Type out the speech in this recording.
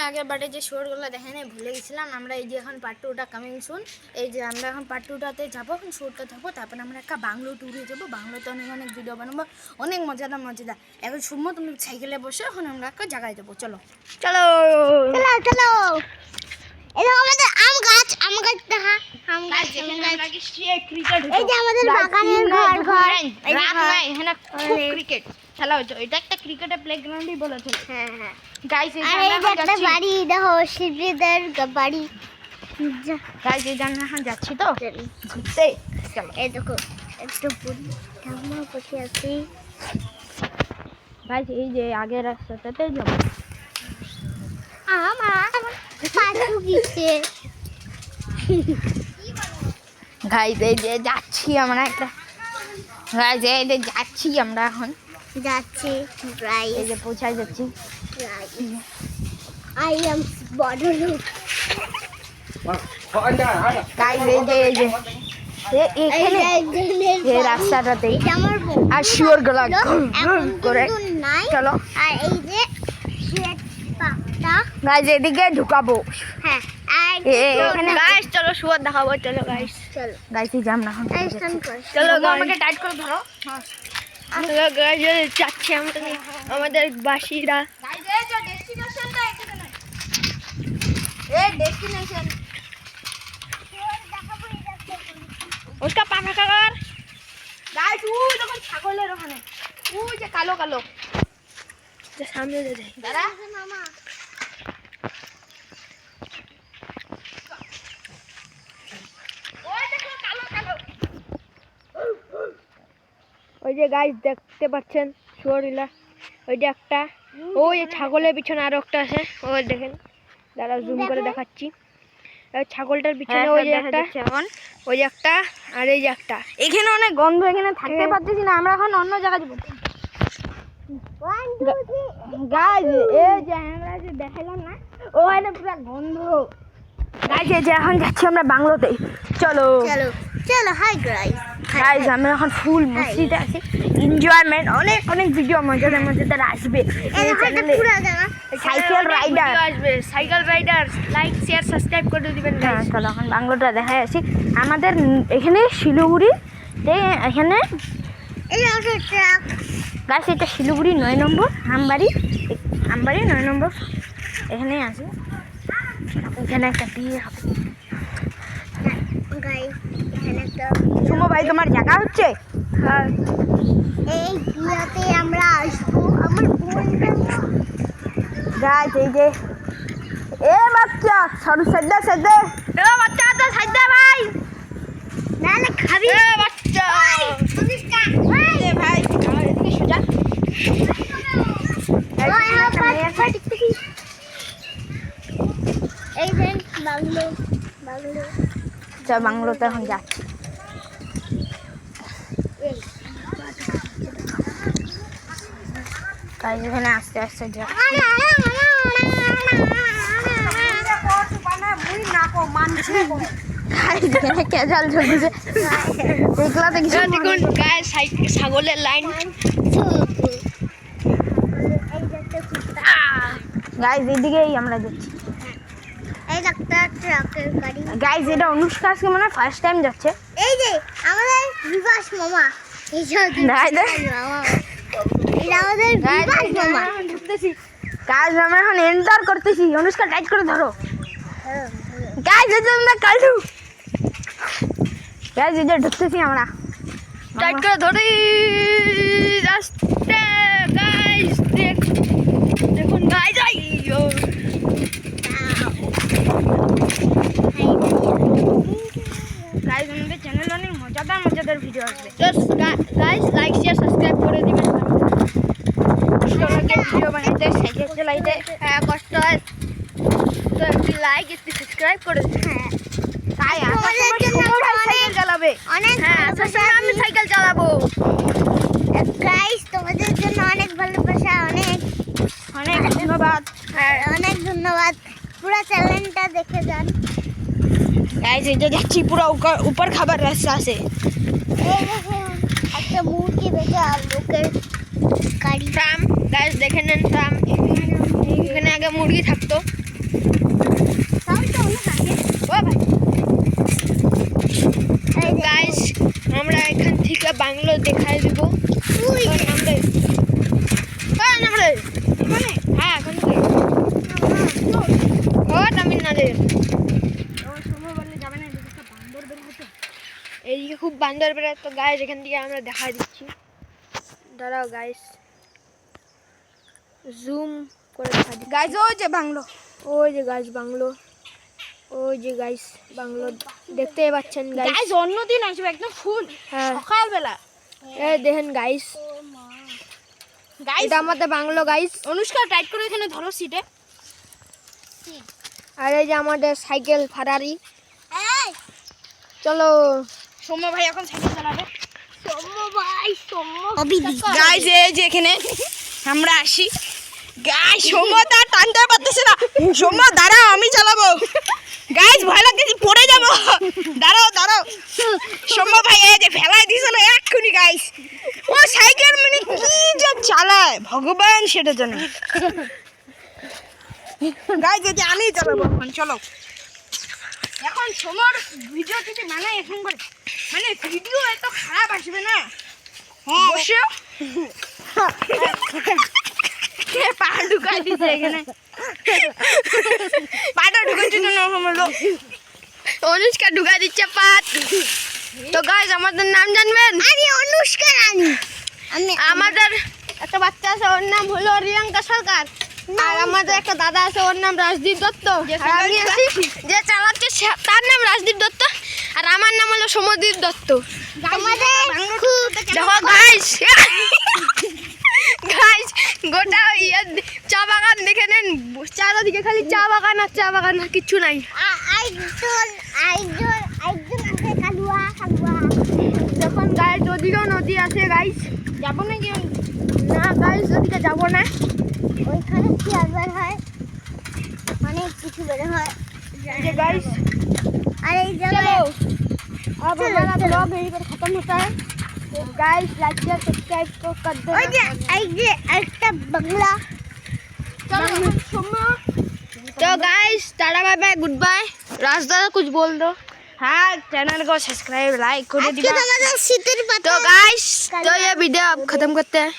আগের বারে যে শোরগুলো দেখে নেই ভুলে গেছিলাম। আমরা এই যে এখন পার্ট 2টা কামিং সুন। এই যে আমরা এখন পার্ট 2টাতে যাবো, এখন শোরটা থাকবো, তারপরে আমরা একটা বাংলো ট্যুরে যাবো। বাংলোতে অনেক অনেক ভিডিও বানাবো, অনেক মজাদার। এখন শুনবো তুমি সাইকেলে বসে, এখন আমরা একটা জায়গায় যাবো। চলো চলো চলো চলো। এই যে আমাদের আম গাছ দেখা আম গাছ এই যে আমাদের বাগানের ঘর রাত নাই এখানে খুব ক্রিকেট খেলা হচ্ছে। এটা একটা ক্রিকেটের প্লেগ্রাউন্ডই বলা চলে। হ্যাঁ হ্যাঁ গাইস এই আর এই যে একটা বাড়ি দেখো শিবরিদের বাড়ি। গাইস এই জায়গায় এখন যাচ্ছি তো ঘুরতে। চলো এই দেখো একটু বুড়ি ঠাকুমা বসে আছি। গাইস এই যে আগের রাস্তাটাতে যাবো। আমার পাশু গিয়েছে। গাইস এই যে যাচ্ছি আমরা একটা, গাইস এই যে যাচ্ছি আমরা এখন যাচ্ছি এই যে পৌঁছায় যাচ্ছি। আই এম বড়লোক। গাইস এই যে এখানে এই রাস্তাটাতে আমার আর শিওর গলা করে নাই। চলো আর এই যে শেড পাতা। গাইস এদিকে ঢুকাবো। হ্যাঁ আর এখানে গাইস চলো শুয়োর দেখাবো। চলো গাইস চলো গাইস এই যে আমরা এখন চলো আমাকে টাইট করে ধরো। চলো গাইস যাচ্ছি আমরা আমাদের বাসিরা। गाइस ये जो डेस्टिनेशन था এখানে ये डेस्टिनेशन उसका पाखा कर गाइस ওই দেখো ছাগলের ওখানে ওই যে কালো কালো যে সামনে যে যাই দাঁড়া মামা। ওই দেখো কালো কালো ওই যে গাইস দেখতে পাচ্ছেন শুয়োরিলা। ওই যে একটা ওই ছাগলের পিছনে আরো একটা আছে। ওই দেখেন দাঁড়া জুম করে দেখাচ্ছি। ছাগলটার পিছনে ওই যে একটা ওই যে একটা আর এই যে একটা। এখানে অনেক গন্ধ, এখানে থাকতে পারতেছি না। আমরা এখন অন্য জায়গায় যাব। গাইস এই যে আমরা যে দেখাইলাম না ওখানে পুরো গন্ধ। গাইস এই যে এখন যাচ্ছি আমরা বাংলোতে। চলো চলো চলো হাই গাইস। গাইস আমরা এখন ফুল মস্তিতে আছি, এনজয়মেন্ট অনেক অনেক ভিডিও মজাদার আসবে এই চ্যানেলে। সাইকেল রাইডার আসবে, cycle rider like share subscribe করে দিবেন গাইস। চলো এখন বাংলোটা দেখাই আসি। আমাদের এখানে শিলিগুড়িতে এখানে এই যে ট্রাক গাছ, এটা শিলিগুড়ি 9 নম্বর আমবাড়ি 9 নম্বর এখানেই আছে। এখানে একটা বিয়ে হবে। গাইস এখানে একটা সুমো ভাই তোমার জায়গা হচ্ছে। হ্যাঁ এই বিয়াতে আমরা আসবো। আমার বোনটা গাছ এই যে এ বাচ্চা সরু সাইডে এ বাচ্চা তো সাইডে ভাই নালে খাবি। এ বাচ্চা অনুষ্কা এ ভাই এদিকে সোজা। এই দেন বাংলো বাংলো চল বাংলোতে এখন যাচ্ছি। এই গাইস এখানে আস্তে আস্তে যা কেজাল চলতেছে এগুলাতে কিছু দেখুন গাইস ছাগলের লাইন। গাইস এদিকেই আমরা যাচ্ছি। এই ডাক্তার ট্রাকের গাড়ি। গাইস এটা অনুষ্কা আজকে মনে হয় ফার্স্ট টাইম যাচ্ছে। এই যে আমাদের বিবাস মামা। এই যে মামা এটা আমাদের বিবাস মামা। ঢুকতেছি গাইস, আমরা এখন এন্টার করতেছি। অনুষ্কা টাইট করে ধরো। গাইস এই যে আমরা কালু গাইস এই যে ঢুকতেছি আমরা। টাইট করে ধরি রাস্তা। গাইস দেখুন গাইস আইয়ো গাইস আমাদের চ্যানেলে অনেক মজাদার ভিডিও আসবে। Just guys like share subscribe করে দিবেন। ভিডিও বানাইতে সাইকেল চালাইতে হ্যাঁ কষ্ট হয় তো একটু লাইক একটু সাবস্ক্রাইব করে দিবেন। হ্যাঁ তাই আমাদের জন্য সাইকেল চালাবে। অনেক হ্যাঁ আসার সময় আমি সাইকেল চালাবো। গাইস তোমাদের জন্য অনেক ভালোবাসা, অনেক অনেক ধন্যবাদ। অনেক ধন্যবাদ। পুরো চ্যানেলটা দেখে যান। গাইস এই যে যাচ্ছি, পুরো উপর খাবার রাস্তা আছে। এই দেখুন একটা মুরগি বেঁচে আর লোকের গাড়ি। ট্রাম গাইস দেখে নেন ট্রাম। এখানে আগে মুরগি থাকতো। গাইস আমরা এখান থেকে বাংলো দেখাই দিব। হ্যাঁ এখান থেকে ও তামিলনাড়ু। এইদিকে খুব বান্দর বেড়ায়, তো গাইস এখান থেকে আমরা দেখা দিচ্ছি। দাঁড়াও গাইস, জুম করে দেখা দিচ্ছি। গাইজ ওই যে বাংলো, ওই যে গাইস বাংলো, ওই যে গাইস বাংলো দেখতে পাচ্ছেন গাইস। গাইজ অন্যদিন আসবে একদম ফুল হ্যাঁ সকালবেলা। এই দেখেন গাইস, গাইজ এটা আমাদের বাংলো গাইস। অনুষ্কা টাইট করে এখানে ধরো সিটে। আর এই যে আমাদের সাইকেল ফারারি। চলো সৌম্য ভাই এখন সাইকেল চালাবে। গাইস গাইজ এই যে এখানে আমরা আসি। গাইজ সৌম্য তার টানতে পারতেছে না। সৌম্য দাঁড়াও আমি চালাবো। গাইজ ভয় লাগতেছে পড়ে যাবো। দাঁড়াও দাঁড়াও। সৌম্য ভাই এই যে ফেলাই দিয়েছিল এক্ষুনি। গাইজ ও সাইকেল মানে কি যে চালায় ভগবান সেটা জানে। গাইজ এই যে আমি চালাবো এখন। চলো এখন সৌম্যর ভিডিও যদি বানাই এখন করে মানে ভিডিও এত খারাপ আসবে না। বসে পা ঢুকাই দিচ্ছে এখানে। পাটা ঢুকাইছে জন্য হলো অনুষ্কা ঢুকা দিচ্ছে পাত। তো গাইস আমাদের নাম জানবেন? আরে অনুষ্কা রানী। আমাদের একটা বাচ্চা আছে, ওর নাম হলো রিয়াঙ্কা সরকার। আর আমাদের একটা দাদা আছে, ওর নাম রাজদীপ দত্ত। আর আমি আছি যে চালাচ্ছে তার নাম রাজদীপ দত্ত। আর আমার নাম হলো সমদীপ দত্ত। দেখো গাইস, গাইস গোটা চা বাগান দেখে নেন, চারিদিকে খালি চা বাগান আর চা বাগান, আর কিচ্ছু নাই। যখন গাইস ওদিকেও নদী আছে গাইস, যাবো নাকি? না গাইস ওদিকে যাবো না। ওইখানে কি আবার হয় অনেক কিছু বের হয় যে गाइस আর এই चलो জায়গায় अब हमारा ब्लॉग यहीं पर खत्म होता है। तो गाइस लाइक शेयर सब्सक्राइब को कर दो। ওই যে এই যে একটা বাংলা। तो guys tata bye bye good bye. राजदा कुछ बोल दो। हाँ चैनल को सब्सक्राइब लाइक कर तो गाइस तो ये वीडियो अब खत्म करते हैं।